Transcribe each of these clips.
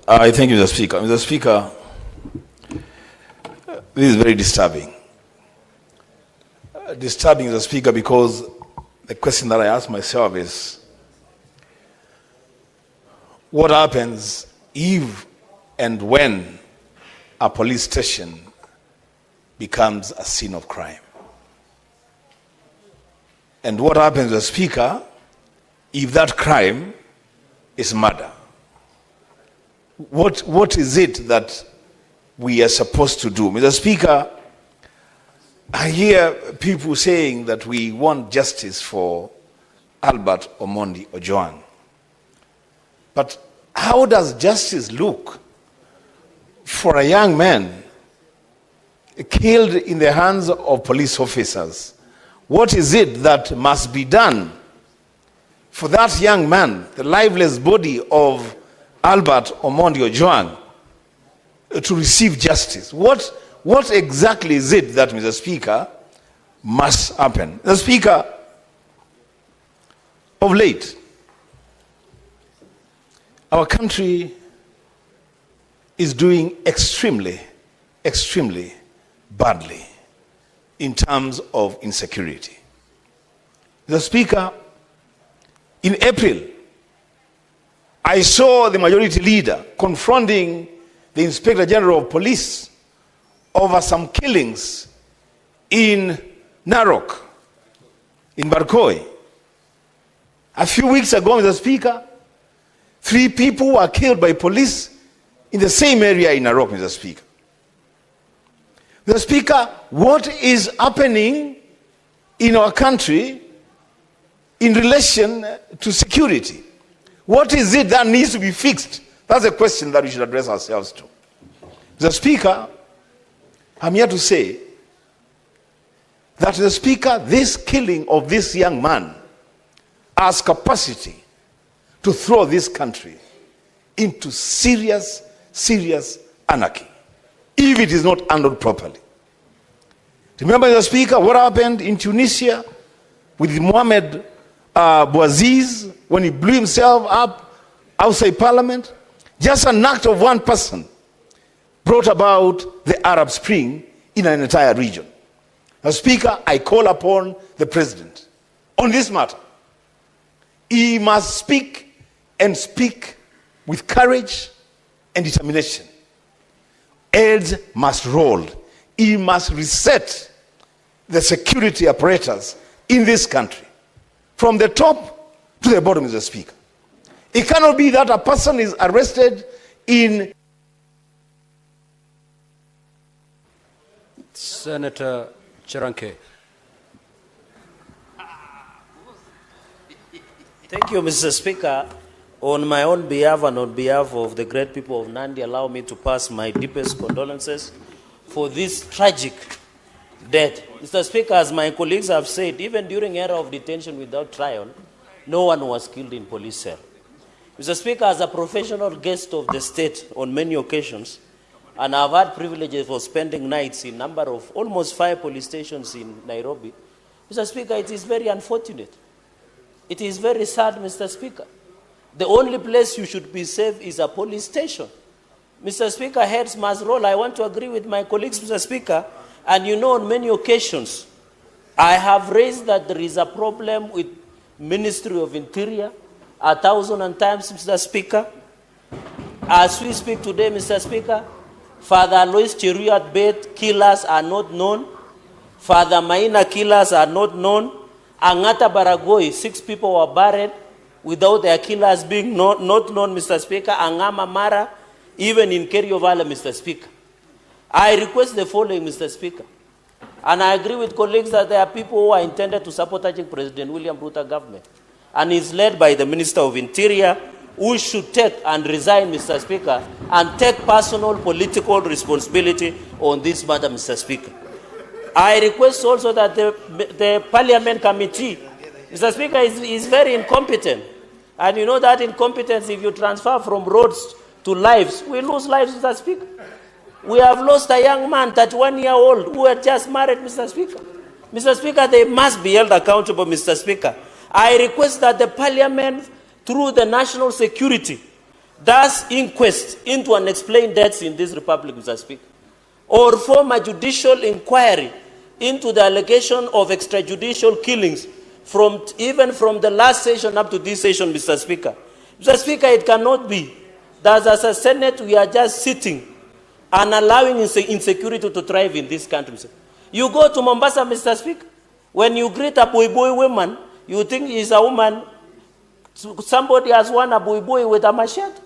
I thank you, Mr. Speaker. Mr. Speaker, this is very disturbing. Disturbing, Mr. Speaker, because the question that I ask myself is, what happens if and when a police station becomes a scene of crime? And what happens, Mr. Speaker, if that crime is murder? What is it that we are supposed to do? Mr. Speaker, I hear people saying that we want justice for Albert Omondi Ojwang. But how does justice look for a young man killed in the hands of police officers? What is it that must be done for that young man, the lifeless body of Albert Omondi Ojwang, to receive justice? What exactly is it that, Mr. Speaker, must happen? Mr. Speaker, of late, our country is doing extremely badly in terms of insecurity. Mr. Speaker, in April, I saw the majority leader confronting the Inspector General of Police over some killings in Narok, in Barkoi. A few weeks ago, Mr. Speaker, 3 people were killed by police in the same area in Narok, Mr. Speaker. Mr. Speaker, what is happening in our country in relation to security? What is it that needs to be fixed? That's a question that we should address ourselves to. Mr. Speaker, I'm here to say that, Mr. Speaker, this killing of this young man has capacity to throw this country into serious anarchy if it is not handled properly. Remember, Mr. Speaker, what happened in Tunisia with Mohamed Bouaziz when he blew himself up outside Parliament? Just an act of one person brought about the Arab Spring in an entire region. Now, Speaker, I call upon the President on this matter. He must speak and speak with courage and determination. Heads must roll. He must reset the security apparatus in this country from the top to the bottom, Mr. Speaker. It cannot be that a person is arrested in... Senator Chiranke. Thank you, Mr. Speaker. On my own behalf and on behalf of the great people of Nandi, allow me to pass my deepest condolences for this tragic death. Mr. Speaker, as my colleagues have said, even during era of detention without trial, no one was killed in police cell. Mr. Speaker, as a professional guest of the state on many occasions, and I've had privileges for spending nights in number of almost 5 police stations in Nairobi, Mr. Speaker, it is very unfortunate. It is very sad, Mr. Speaker. The only place you should be safe is a police station. Mr. Speaker, heads must roll. I want to agree with my colleagues, Mr. Speaker, and you know on many occasions, I have raised that there is a problem with Ministry of Interior 1,000 times, Mr. Speaker. As we speak today, Mr. Speaker, Father Alois Cheruiyot Bett killers are not known. Father Maina killers are not known. Angata Baragoi, 6 people were buried without their killers being not known, Mr. Speaker. Angama Mara, even in Kerio Valley, Mr. Speaker. I request the following, Mr. Speaker. And I agree with colleagues that there are people who are intended to sabotage President William Ruto government. And is led by the Minister of Interior, who should take and resign, Mr. Speaker, and take personal political responsibility on this matter, Mr. Speaker. I request also that the Parliament Committee, Mr. Speaker, is very incompetent. And you know that incompetence, if you transfer from roads to lives, we lose lives, Mr. Speaker. We have lost a young man, 31-year-old, who had just married, Mr. Speaker. Mr. Speaker, they must be held accountable, Mr. Speaker. I request that the Parliament, through the national security, does inquest into unexplained deaths in this republic, Mr. Speaker, or form a judicial inquiry into the allegation of extrajudicial killings even from the last session up to this session, Mr. Speaker. Mr. Speaker, it cannot be that as a Senate we are just sitting and allowing insecurity to thrive in this country. You go to Mombasa, Mr. Speaker, when you greet a boy woman, you think she's a woman. Somebody has won a boy with a machete.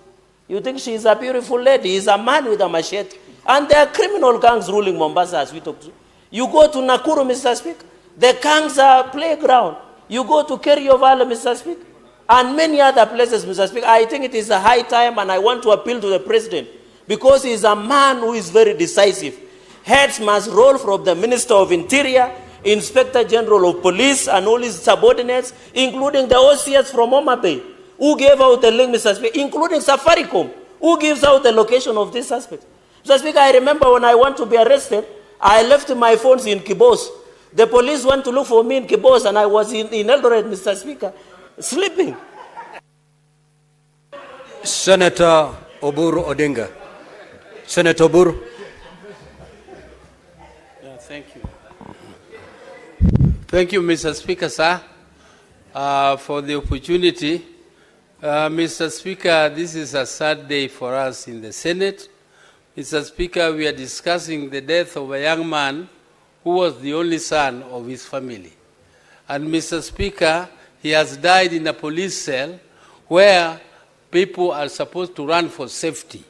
You think she's a beautiful lady. He's a man with a machete. And there are criminal gangs ruling Mombasa as we talk to. You go to Nakuru, Mr. Speaker, the gangs are playground. You go to Kerio Valley, Mr. Speaker, and many other places, Mr. Speaker. I think it is a high time, and I want to appeal to the President, because he is a man who is very decisive. Heads must roll from the Minister of Interior, Inspector General of Police, and all his subordinates, including the OCS from Homa Bay, who gave out the link, Mr. Speaker, including Safaricom, who gives out the location of this suspect. Mr. Speaker, I remember when I want to be arrested, I left my phones in Kibos. The police went to look for me in Kibos, and I was in Eldoret, Mr. Speaker, sleeping. Senator Oburu Odinga. Senator Oburu. Thank you. Thank you, Mr. Speaker, sir, for the opportunity. Mr. Speaker, this is a sad day for us in the Senate. Mr. Speaker, we are discussing the death of a young man who was the only son of his family. And Mr. Speaker, he has died in a police cell where people are supposed to run for safety.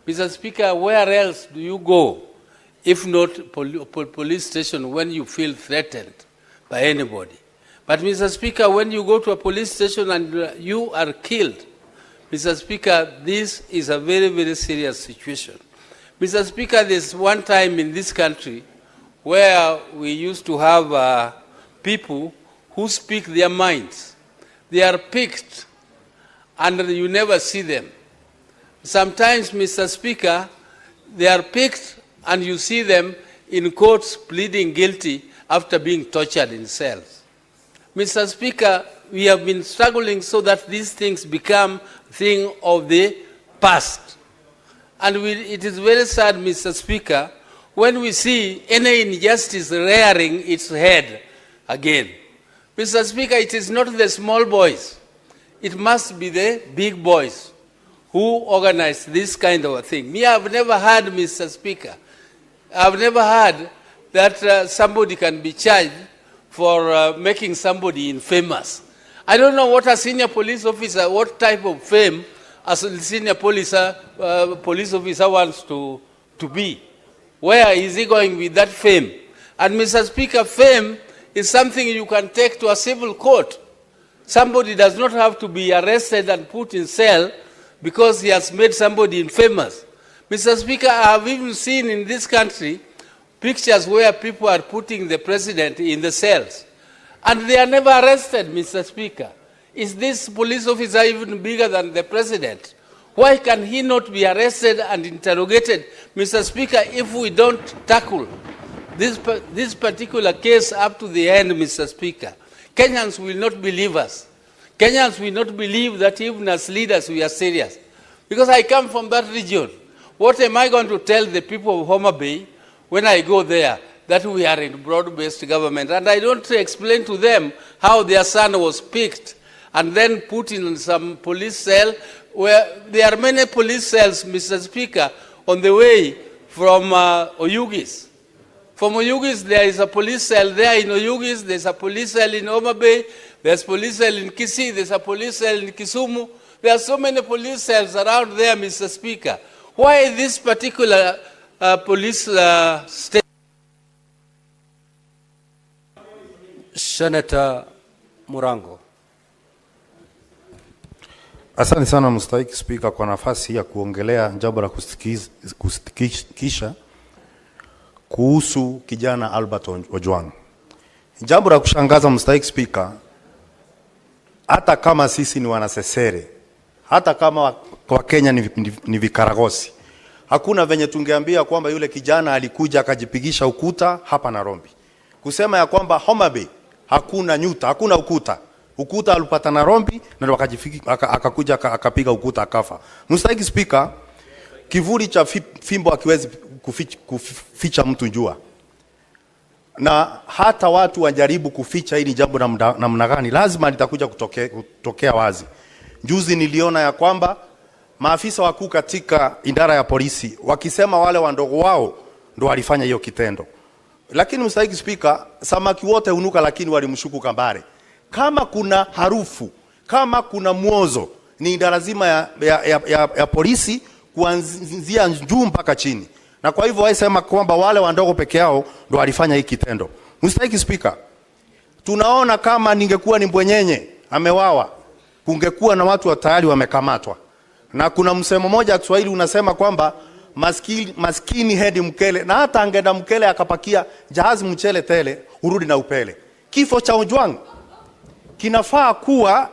Mr. Speaker, where else do you go if not police station when you feel threatened by anybody? But Mr. Speaker, when you go to a police station and you are killed, Mr. Speaker, this is a very, very serious situation. Mr. Speaker, there's one time in this country where we used to have people who speak their minds. They are picked and you never see them. Sometimes, Mr. Speaker, they are picked and you see them in courts pleading guilty after being tortured in cells. Mr. Speaker, we have been struggling so that these things become a thing of the past. And it is very sad, Mr. Speaker, when we see any injustice rearing its head again. Mr. Speaker, it is not the small boys. It must be the big boys who organize this kind of a thing. Me, I've never heard, Mr. Speaker, I've never heard that somebody can be charged for making somebody infamous. I don't know what a senior police officer, what type of fame a senior police officer wants to be. Where is he going with that fame? And Mr. Speaker, fame is something you can take to a civil court. Somebody does not have to be arrested and put in cell because he has made somebody infamous. Mr. Speaker, I have even seen in this country pictures where people are putting the president in the cells. And they are never arrested, Mr. Speaker. Is this police officer even bigger than the president? Why can he not be arrested and interrogated, Mr. Speaker, if we don't tackle this particular case up to the end, Mr. Speaker? Kenyans will not believe us. Kenyans will not believe that even as leaders we are serious. Because I come from that region. What am I going to tell the people of Homa Bay when I go there? That we are in broad-based government. And I don't explain to them how their son was picked and then put in some police cell, where there are many police cells, Mr. Speaker, on the way from Oyugis. From Oyugis, there is a police cell there in Oyugis, there's a police cell in Homa Bay, there's a police cell in Kisii, there's a police cell in Kisumu. There are so many police cells around there, Mr. Speaker. Why this particular police state? Senator Murango. Asante sana mstahiki Spika kwa nafasi ya kuongelea jambo la kusitikisha kuhusu kijana Albert Ojwang. Jambo la kushangaza mstahiki Spika, hata kama sisi ni wanasesere, hata kama kwa Kenya ni vikaragosi, hakuna venye tungeambia kwamba yule kijana alikuja akajipigisha ukuta hapa Nairobi. Kusema ya kwamba Homa Bay hakuna nyuta, hakuna ukuta. Ukuta alipata na rombi na akakuja akapiga ukuta akafa. Mstahiki Speaker, kivuli cha fimbo hakiwezi kuficha mtu jua. Na hata watu wajaribu kuficha hili jambo namna gani, lazima litakuja kutokea wazi. Juzi niliona ya kwamba maafisa wakuu katika idara ya polisi wakisema wale wandogo wao ndo walifanya hiyo kitendo. Lakini Mstahiki Speaker, samaki wote unuka lakini walimshuku kambare. Kama kuna harufu, kama kuna mwozo, ni idara lazima ya polisi kuanzia juu mpaka chini. Na kwa hivyo waisema kwamba wale wandogo peke yao ndo walifanya hiki kitendo. Mstahiki Speaker, tunaona kama ningekuwa ni Mbwenyenye amewawa, kungekuwa na watu tayari wamekamatwa. Na kuna msemo moja Kiswahili unasema kwamba maskini hedi mkele, na hata angenda mkele akapakia jahazi mchele tele urudi na upele. Kifo cha Ojwang kinafaa kuwa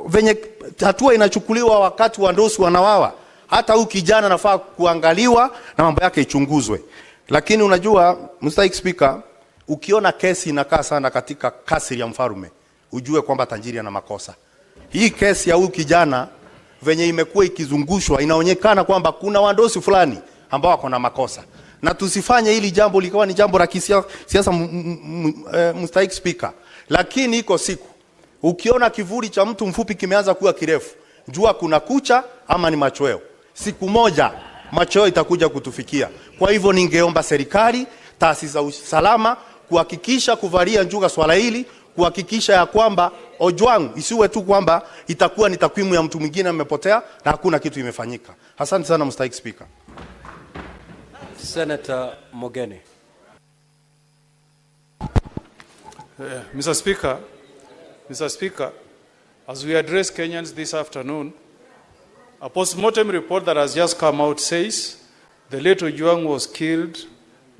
venye hatua inachukuliwa wakati wandosi wanawawa, hata huyu kijana nafaa kuangaliwa na mambo yake ichunguzwe. Lakini unajua Mstahiki Speaker, ukiona kesi inakaa sana katika kasri ya mfarume, ujue kwamba tajiri ana makosa. Hii kesi ya huyu kijana venye imekuwa ikizungushwa inaonekana kwamba kuna wandosi fulani ambao wako na makosa. Na tusifanye hili jambo likawa ni jambo la kisiasa Mstahiki Speaker. Lakini iko siku ukiona kivuli cha mtu mfupi kimeanza kuwa kirefu, jua kuna kucha ama ni machweo. Siku moja machweo itakuja kutufikia. Kwa hivyo ningeomba serikali, taasisi za usalama kuhakikisha kuvalia njuga swala hili, kuhakikisha ya kwamba Ojwang isiwe tu kwamba itakuwa ni takwimu ya mtu mwingine amepotea na hakuna kitu imefanyika. Asante sana Mstahiki Speaker. Senator Mogeni. Mr. Speaker, as we address Kenyans this afternoon, a post-mortem report that has just come out says the late Ojwang was killed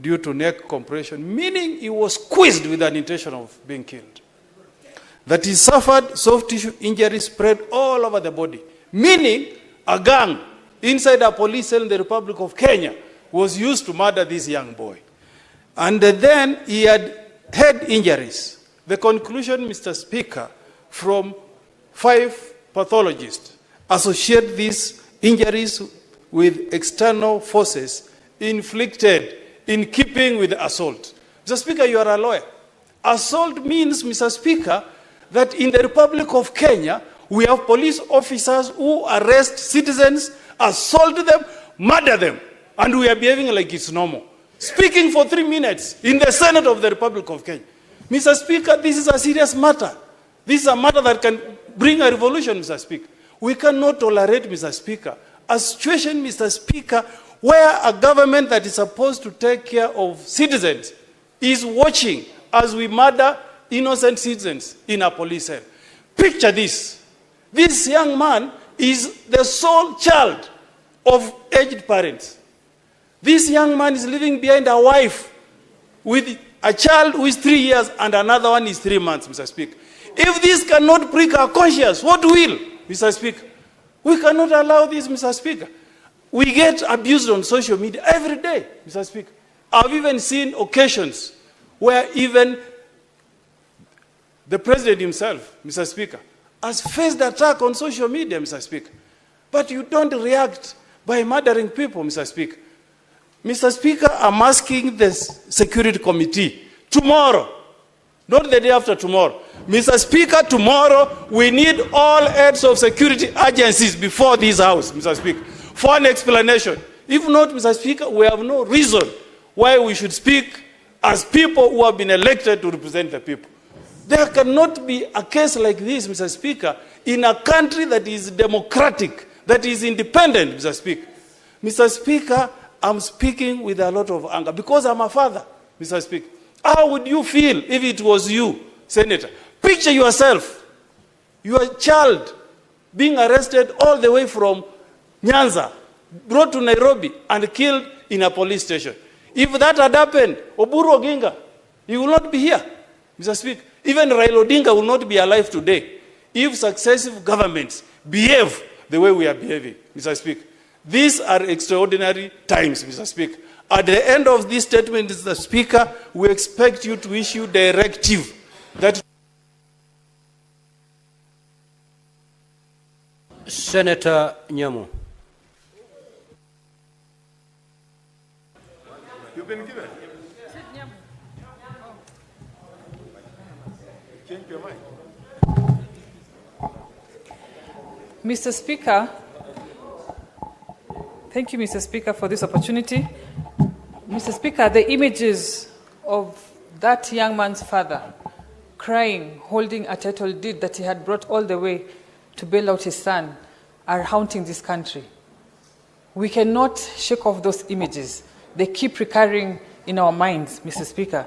due to neck compression, meaning he was squeezed with an intention of being killed. That he suffered soft tissue injuries spread all over the body, meaning a gang inside a police cell in the Republic of Kenya was used to murder this young boy. And then he had head injuries. The conclusion, Mr. Speaker, from 5 pathologists associate these injuries with external forces inflicted in keeping with assault. Mr. Speaker, you are a lawyer. Assault means, Mr. Speaker, that in the Republic of Kenya, we have police officers who arrest citizens, assault them, murder them, and we are behaving like it's normal. Speaking for 3 minutes in the Senate of the Republic of Kenya. Mr. Speaker, this is a serious matter. This is a matter that can bring a revolution, Mr. Speaker. We cannot tolerate, Mr. Speaker, a situation, Mr. Speaker, where a government that is supposed to take care of citizens is watching as we murder innocent citizens in a police cell. Picture this. This young man is the sole child of aged parents. This young man is living behind a wife with a child who is 3 years and another one is 3 months, Mr. Speaker. If this cannot prick our conscience, what will, Mr. Speaker? We cannot allow this, Mr. Speaker. We get abused on social media every day, Mr. Speaker. I've even seen occasions where even the president himself, Mr. Speaker, has faced attack on social media, Mr. Speaker. But you don't react by murdering people, Mr. Speaker. Mr. Speaker, I'm asking the Security Committee tomorrow, not the day after tomorrow. Mr. Speaker, tomorrow we need all heads of security agencies before this House, Mr. Speaker, for an explanation. If not, Mr. Speaker, we have no reason why we should speak as people who have been elected to represent the people. There cannot be a case like this, Mr. Speaker, in a country that is democratic, that is independent, Mr. Speaker. Mr. Speaker, I'm speaking with a lot of anger because I'm a father, Mr. Speaker. How would you feel if it was you, Senator? Picture yourself, your child being arrested all the way from Nyanza, brought to Nairobi and killed in a police station. If that had happened, Oburu Odinga, he will not be here, Mr. Speaker. Even Raila Odinga will not be alive today if successive governments behave the way we are behaving, Mr. Speaker. These are extraordinary times, Mr. Speaker. At the end of this statement, Mr. Speaker, we expect you to issue directive that Senator Nyamu. You've been given. Change your mind. Mr. Speaker, thank you, Mr. Speaker, for this opportunity. Mr. Speaker, the images of that young man's father crying, holding a title deed that he had brought all the way to bail out his son are haunting this country. We cannot shake off those images. They keep recurring in our minds, Mr. Speaker.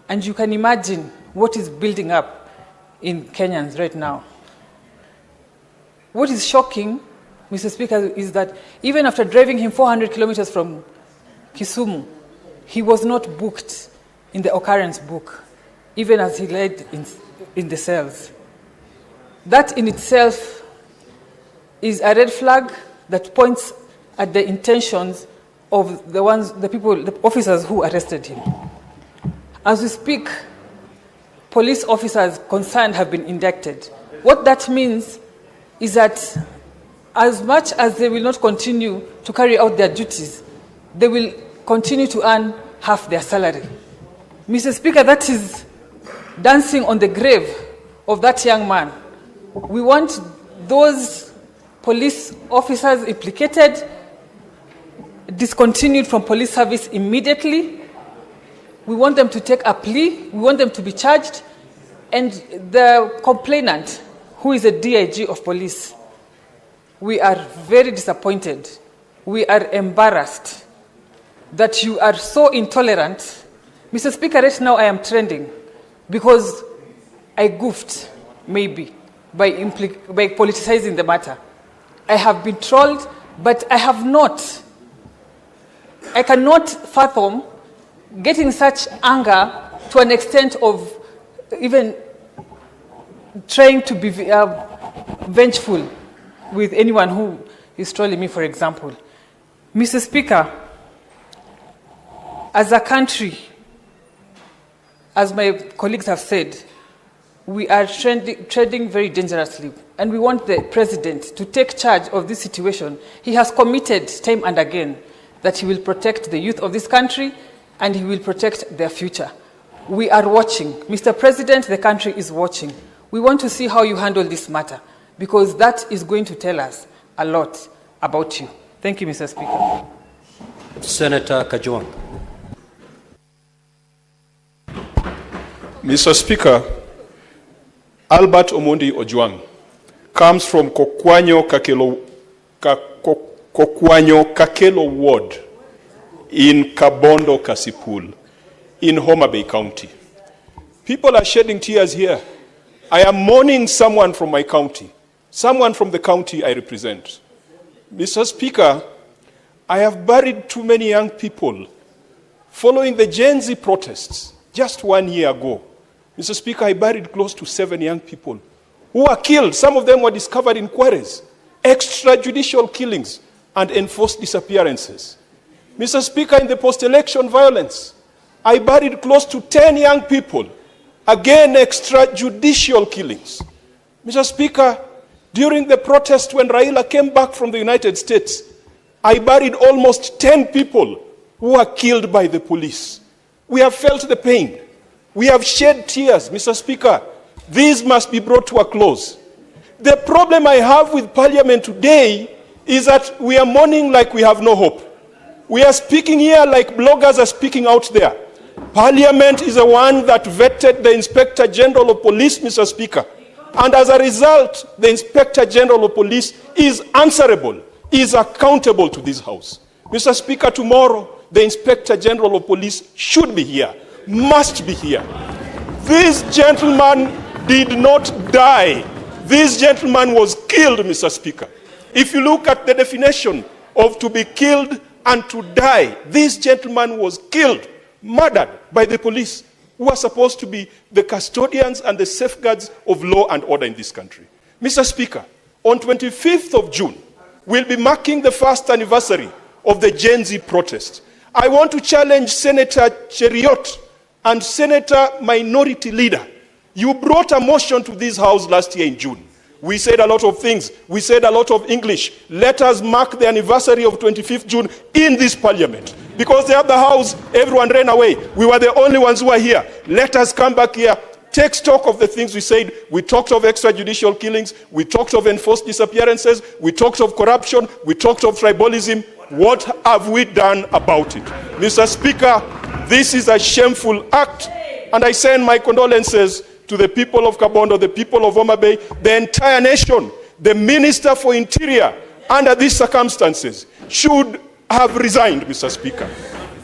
And you can imagine what is building up in Kenyans right now. What is shocking, Mr. Speaker, is that even after driving him 400 kilometers from Kisumu, he was not booked in the occurrence book, even as he lay in the cells. That in itself is a red flag that points at the intentions of the officers who arrested him. As we speak, police officers concerned have been indicted. What that means is that as much as they will not continue to carry out their duties, they will continue to earn half their salary. Mr. Speaker, that is dancing on the grave of that young man. We want those police officers implicated discontinued from police service immediately. We want them to take a plea. We want them to be charged. And the complainant, who is a DIG of police, we are very disappointed. We are embarrassed that you are so intolerant. Mr. Speaker, right now I am trending because I goofed, maybe, by politicizing the matter. I have been trolled, but I cannot fathom getting such anger to an extent of even trying to be vengeful with anyone who is trolling me, for example. Mr. Speaker, as a country, as my colleagues have said, we are treading very dangerously, and we want the president to take charge of this situation. He has committed time and again that he will protect the youth of this country and he will protect their future. We are watching. Mr. President, the country is watching. We want to see how you handle this matter because that is going to tell us a lot about you. Thank you, Mr. Speaker. Senator Kajwang. Mr. Speaker, Albert Omondi Ojwang comes from Kokwanyo Kakelo Ward in Kabondo Kasipul in Homa Bay County. People are shedding tears here. I am mourning someone from my county, someone from the county I represent. Mr. Speaker, I have buried too many young people following the Gen Z protests just 1 year ago. Mr. Speaker, I buried close to 7 young people who were killed. Some of them were discovered in quarries, extrajudicial killings, and enforced disappearances. Mr. Speaker, in the post-election violence, I buried close to 10 young people, again extrajudicial killings. Mr. Speaker, during the protest when Raila came back from the United States, I buried almost 10 people who were killed by the police. We have felt the pain. We have shed tears, Mr. Speaker. These must be brought to a close. The problem I have with Parliament today is that we are mourning like we have no hope. We are speaking here like bloggers are speaking out there. Parliament is the one that vetted the Inspector General of Police, Mr. Speaker. And as a result, the Inspector General of Police is answerable, is accountable to this House. Mr. Speaker, tomorrow, the Inspector General of Police should be here, must be here. This gentleman did not die. This gentleman was killed, Mr. Speaker. If you look at the definition of to be killed and to die, this gentleman was killed, murdered by the police, who are supposed to be the custodians and the safeguards of law and order in this country. Mr. Speaker, on 25th of June, we'll be marking the first anniversary of the Gen Z protest. I want to challenge Senator Cheriot and Senator Minority Leader. You brought a motion to this House last year in June, We said a lot of things. We said a lot of English. Let us mark the anniversary of 25th June in this parliament. Because the other house, everyone ran away. We were the only ones who were here. Let us come back here. Take stock of the things we said. We talked of extrajudicial killings. We talked of enforced disappearances. We talked of corruption. We talked of tribalism. What have we done about it? Mr. Speaker, this is a shameful act. And I send my condolences to the people of Kabondo, the people of Homa Bay, the entire nation. The Minister for Interior, under these circumstances, should have resigned, Mr. Speaker.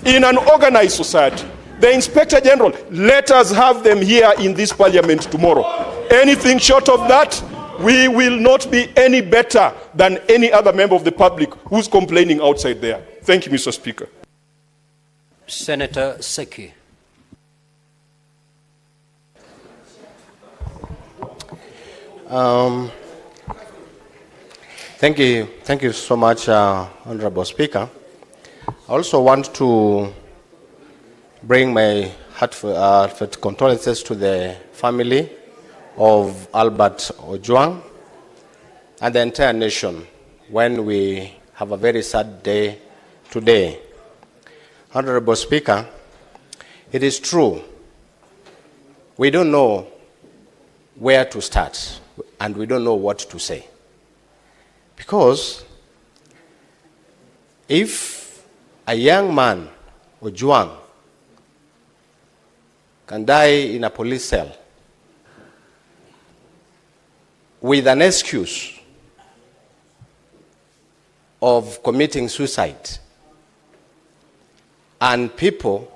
In an organized society, the Inspector General, let us have them here in this parliament tomorrow. Anything short of that, we will not be any better than any other member of the public who's complaining outside there. Thank you, Mr. Speaker. Senator Seki. Thank you so much, Honorable Speaker. I also want to bring my heartfelt condolences to the family of Albert Ojwang and the entire nation when we have a very sad day today. Honorable Speaker, it is true, we don't know where to start and we don't know what to say. Because if a young man, Ojwang, can die in a police cell with an excuse of committing suicide, and people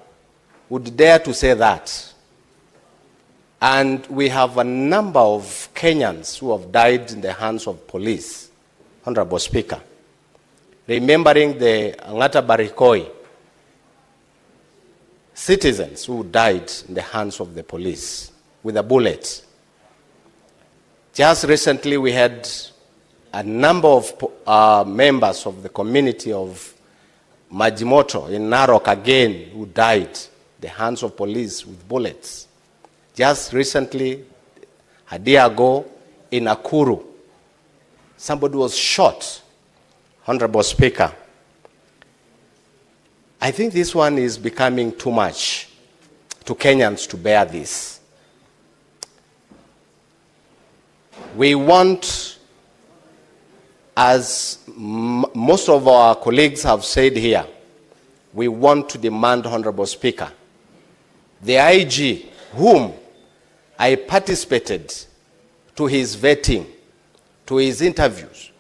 would dare to say that, and we have a number of Kenyans who have died in the hands of police, Honorable Speaker, remembering the Angata Barikoi citizens who died in the hands of the police with a bullet. Just recently we had a number of members of the community of Majimoto in Narok again who died in the hands of police with bullets. Just recently, a day ago, in Nakuru, somebody was shot. Honorable Speaker, I think this one is becoming too much to Kenyans to bear this. We want, as most of our colleagues have said here, we want to demand, Honorable Speaker, the IG, whom I participated to his vetting, to his interviews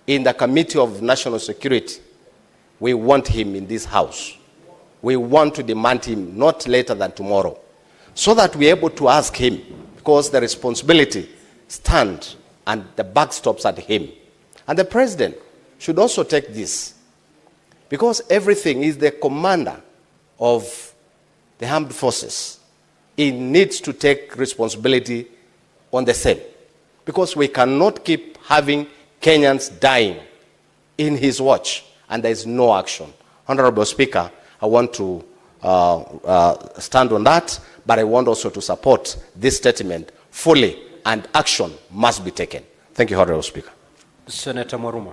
in the Committee of National Security, we want him in this house. We want to demand him not later than tomorrow, so that we're able to ask him, because the responsibility stands and the buck stops at him. And the president should also take this, because everything is the commander of the armed forces. He needs to take responsibility on the same, because we cannot keep having Kenyans dying in his watch and there is no action. Honorable Speaker, I want to stand on that, but I want also to support this statement fully, and action must be taken. Thank you, Honorable Speaker. Senator Maruma.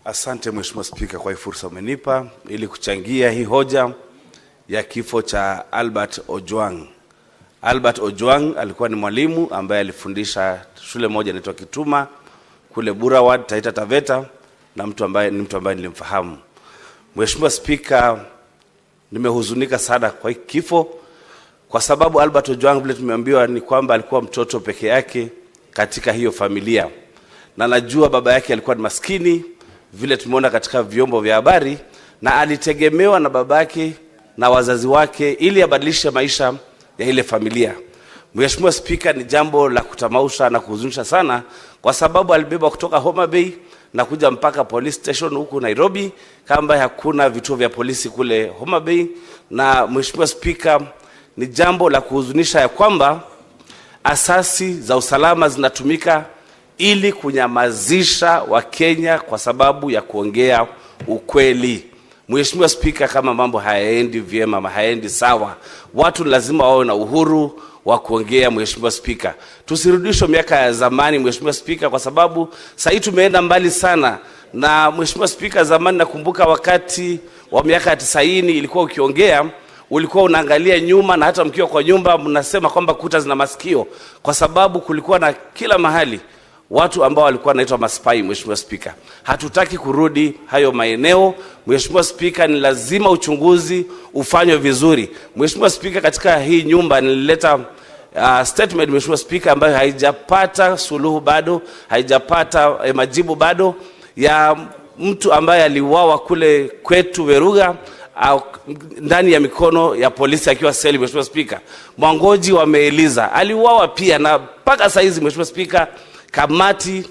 Asante Mheshimiwa Spika kwa hii fursa umenipa ili kuchangia hii hoja ya kifo cha Albert Ojwang. Albert Ojwang alikuwa ni mwalimu ambaye alifundisha shule moja inaitwa Kituma kule Burawad, Taita Taveta, na mtu ambaye nilimfahamu. Mheshimiwa Spika, nimehuzunika sana kwa hii kifo, kwa sababu Albert Ojwang vile tumeambiwa ni kwamba alikuwa mtoto peke yake katika hiyo familia. Na najua baba yake alikuwa ni maskini vile tumeona katika vyombo vya habari, na alitegemewa na babake na wazazi wake ili abadilishe maisha ya ile familia. Mheshimiwa Spika, ni jambo la kutamausha na kuhuzunisha sana, kwa sababu alibeba kutoka Homa Bay na kuja mpaka police station huku Nairobi, kama hakuna vituo vya polisi kule Homa Bay. Na Mheshimiwa Spika, ni jambo la kuhuzunisha ya kwamba asasi za usalama zinatumika ili kunyamazisha Wakenya kwa sababu ya kuongea ukweli. Mheshimiwa Spika, kama mambo hayaendi vyema, hayaendi sawa, watu lazima wawe na uhuru wa kuongea, Mheshimiwa Spika. Tusirudishwe miaka ya zamani, Mheshimiwa Spika, kwa sababu sasa tumeenda mbali sana. Na Mheshimiwa Spika, zamani nakumbuka wakati wa miaka ya 90 ilikuwa ukiongea ulikuwa unaangalia nyuma, na hata mkiwa kwa nyumba mnasema kwamba kuta zina masikio, kwa sababu kulikuwa na kila mahali watu ambao walikuwa wanaitwa maspai. Mheshimiwa Spika, hatutaki kurudi hayo maeneo. Mheshimiwa Spika, ni lazima uchunguzi ufanywe vizuri. Mheshimiwa Spika, katika hii nyumba nilileta statement Mheshimiwa Spika, ambayo haijapata suluhu bado, haijapata majibu bado, ya mtu ambaye aliuawa kule kwetu Veruga ndani ya mikono ya polisi akiwa seli. Mheshimiwa Spika, Mwangoji wameeliza aliuawa pia, na mpaka saa hizi Mheshimiwa Spika, kamati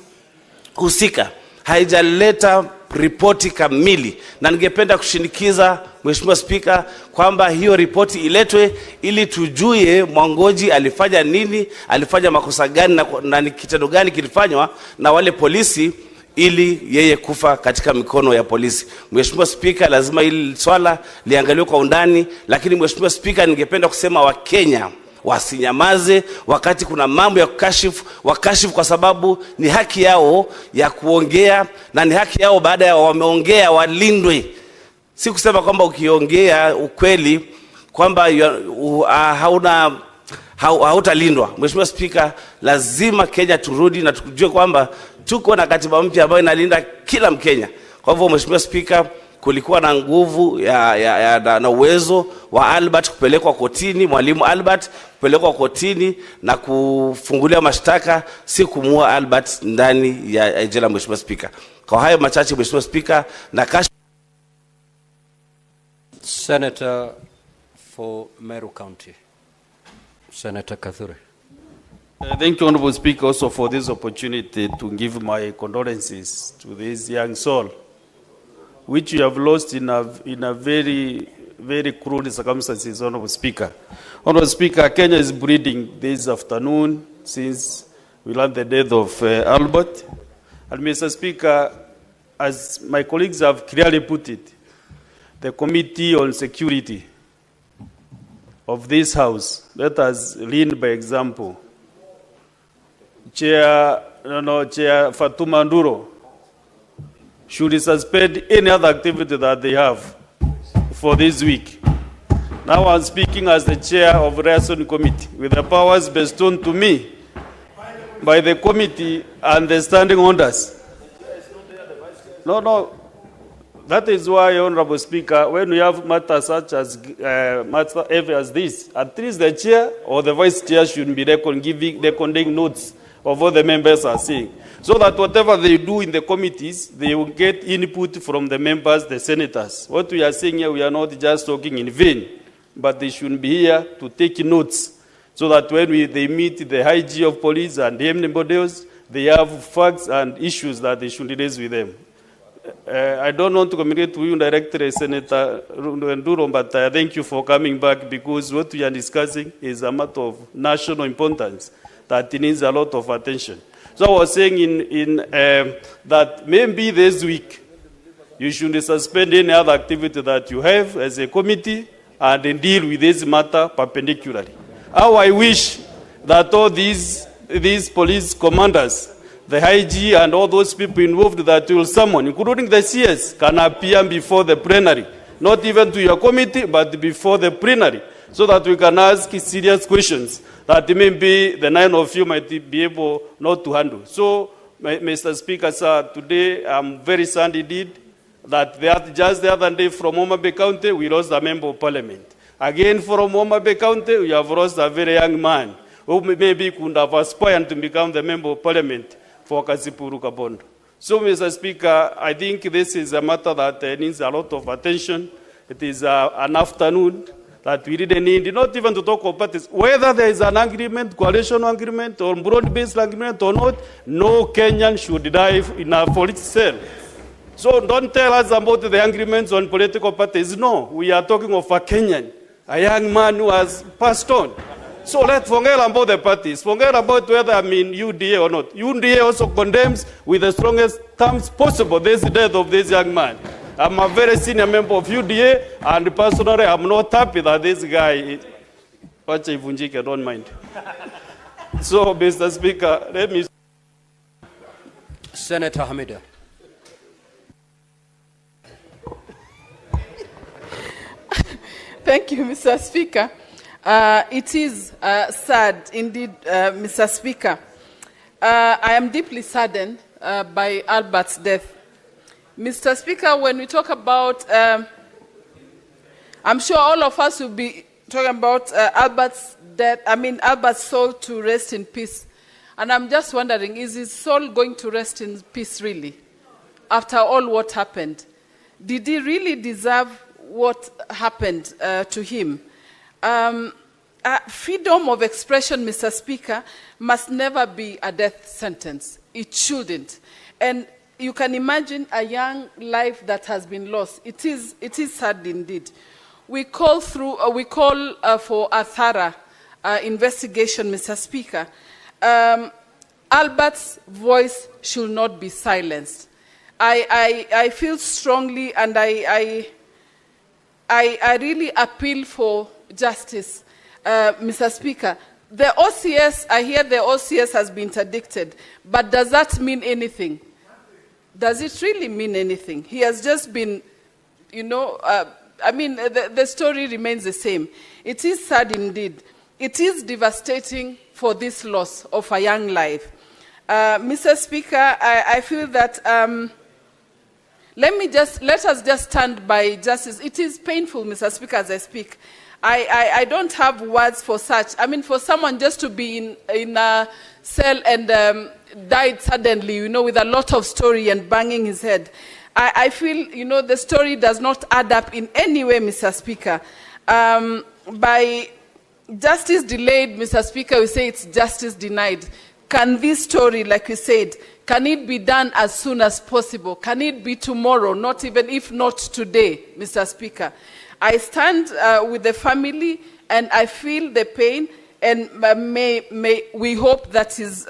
husika haijaleta ripoti kamili, na ningependa kushinikiza Mheshimiwa Spika kwamba hiyo ripoti iletwe ili tujue Mwangoji alifanya nini, alifanya makosa gani, na ni kitendo gani kilifanywa na wale polisi ili yeye kufa katika mikono ya polisi. Mheshimiwa Spika, lazima hili swala liangaliwe kwa undani, lakini Mheshimiwa Spika, ningependa kusema Wakenya wasinyamaze wakati kuna mambo ya wakashifu, kwa sababu ni haki yao ya kuongea, na ni haki yao baada ya wameongea walindwe. Si kusema kwamba ukiongea ukweli kwamba hautalindwa. Mheshimiwa Spika, lazima Kenya turudi na tujue kwamba tuko na katiba mpya ambayo inalinda kila Mkenya. Kwa hivyo Mheshimiwa Spika, kulikuwa na nguvu na uwezo wa Albert kupelekwa kotini, mwalimu Albert kupelekwa kotini na kufungulia mashtaka, si kumua Albert ndani ya jela. Mheshimiwa Spika, kwa hayo machache Mheshimiwa Spika, na Senator for Meru County, Senator Kathure. Thank you, Honorable Speaker, also for this opportunity to give my condolences to this young soul, which you have lost in a very, very cruel circumstances, Honorable Speaker. Honorable Speaker, Kenya is bleeding this afternoon since we learned the death of Albert. And Mr. Speaker, as my colleagues have clearly put it, the Committee on Security of this House, let us lead by example. Chair Fatuma Nduro should suspend any other activity that they have for this week. Now I'm speaking as the chair of the Liaison Committee with the powers bestowed to me by the committee and the standing orders. No. That is why, Honorable Speaker, when we have matters such as matter heavy as this, at least the chair or the vice chair should be recording notes of what the members are saying, so that whatever they do in the committees, they will get input from the members, the senators. What we are saying here, we are not just talking in vain, but they should be here to take notes, so that when they meet the IG of police and anybody else, they have facts and issues that they should raise with them. I don't want to communicate to you directly, Senator Nduro, but thank you for coming back, because what we are discussing is a matter of national importance that needs a lot of attention. So I was saying that maybe this week you should suspend any other activity that you have as a committee and deal with this matter perpendicularly. How I wish that all these police commanders, the IG and all those people involved that will summon, including the CS, can appear before the plenary, not even to your committee, but before the plenary, so that we can ask serious questions that maybe the 9 of you might be able not to handle. So, Mr. Speaker, sir, today I'm very sad indeed that just the other day from Homa Bay County, we lost a member of parliament. Again, from Homa Bay County, we have lost a very young man who maybe could have aspired to become the member of parliament for Kasipuru Kabondo. So, Mr. Speaker, I think this is a matter that needs a lot of attention. It is an afternoon that we really need, not even to talk about parties. Whether there is an agreement, coalition agreement, or broad-based agreement or not, no Kenyan should die in a political cell. So don't tell us about the agreements on political parties. No, we are talking of a Kenyan, a young man who has passed on. So let's forget about the parties. Forget about whether I'm in UDA or not. UDA also condemns with the strongest terms possible this death of this young man. I'm a very senior member of UDA, and personally, I'm not happy that this guy wacha ivunjike, don't mind. So, Mr. Speaker, let me... Senator Hamida. Thank you, Mr. Speaker. It is sad indeed, Mr. Speaker. I am deeply saddened by Albert's death. Mr. Speaker, when we talk about, I'm sure all of us will be talking about Albert's death, Albert's soul to rest in peace. And I'm just wondering, is his soul going to rest in peace really? After all what happened? Did he really deserve what happened to him? Freedom of expression, Mr. Speaker, must never be a death sentence. It shouldn't. And you can imagine a young life that has been lost. It is sad indeed. We call for a thorough investigation, Mr. Speaker. Albert's voice should not be silenced. I feel strongly, and I really appeal for justice, Mr. Speaker. The OCS, I hear the OCS has been interdicted, but does that mean anything? Does it really mean anything? He has just been, the story remains the same. It is sad indeed. It is devastating for this loss of a young life. Mr. Speaker, I feel that let us just stand by justice. It is painful, Mr. Speaker, as I speak. I don't have words for such. For someone just to be in a cell and died suddenly, with a lot of story and banging his head. I feel, the story does not add up in any way, Mr. Speaker. By justice delayed, Mr. Speaker, we say it's justice denied. Can this story, like we said, can it be done as soon as possible? Can it be tomorrow, not even if not today, Mr. Speaker? I stand with the family and I feel the pain, and we hope that his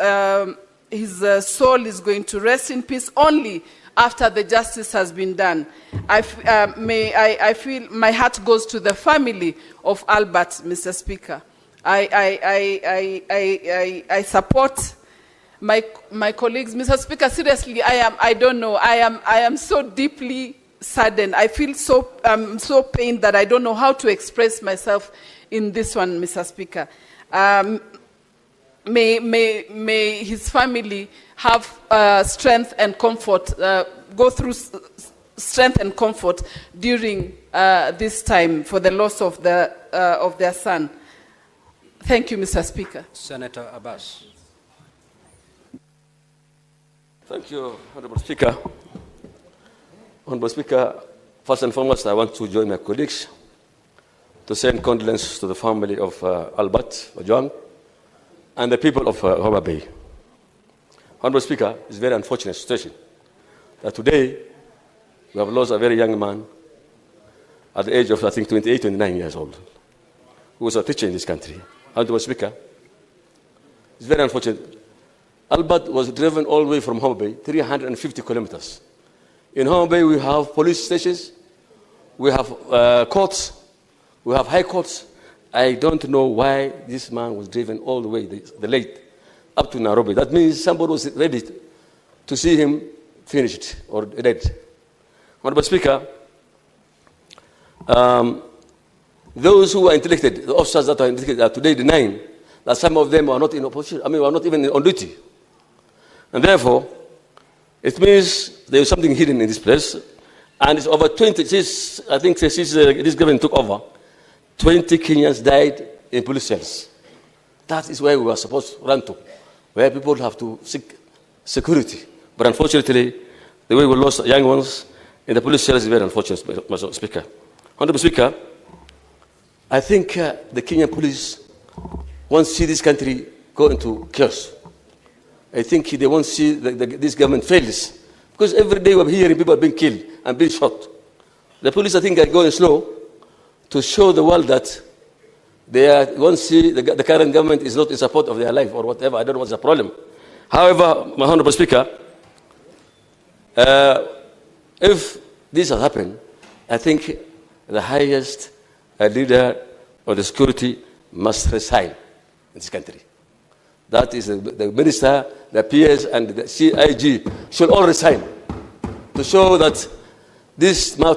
soul is going to rest in peace only after the justice has been done. I feel my heart goes to the family of Albert, Mr. Speaker. I support my colleagues. Mr. Speaker, seriously, I don't know. I am so deeply saddened. I feel so pained that I don't know how to express myself in this one, Mr. Speaker. May his family have strength and comfort, go through strength and comfort during this time for the loss of their son. Thank you, Mr. Speaker. Senator Abbas. Thank you, Honorable Speaker. Honorable Speaker, first and foremost, I want to join my colleagues to send condolences to the family of Albert Ojwang and the people of Homa Bay. Honorable Speaker, it's a very unfortunate situation that today we have lost a very young man at the age of, I think, 28, 29 years old, who was a teacher in this country. Honorable Speaker, it's very unfortunate. Albert was driven all the way from Homa Bay, 350 kilometers. In Homa Bay, we have police stations, we have courts, we have high courts. I don't know why this man was driven all the way, the late, up to Nairobi. That means somebody was ready to see him finished or dead. Honorable Speaker, those who are interdicted, the officers that are interdicted, are today denying that some of them are not in opposition, are not even on duty. And therefore, it means there is something hidden in this place. And it's over 20, I think since this government took over, 20 Kenyans died in police cells. That is where we were supposed to run to, where people have to seek security. But unfortunately, the way we lost young ones in the police cells is very unfortunate, Mr. Speaker. Honorable Speaker, I think the Kenyan police won't see this country go into chaos. I think they won't see this government fails. Because every day we're hearing people are being killed and being shot. The police, I think, are going slow to show the world that they won't see the current government is not in support of their life or whatever. I don't know what's the problem. However, my Honorable Speaker, if this has happened, I think the highest leader of the security must resign in this country. That is the minister, the PS, and the CIG should all resign to show that this matter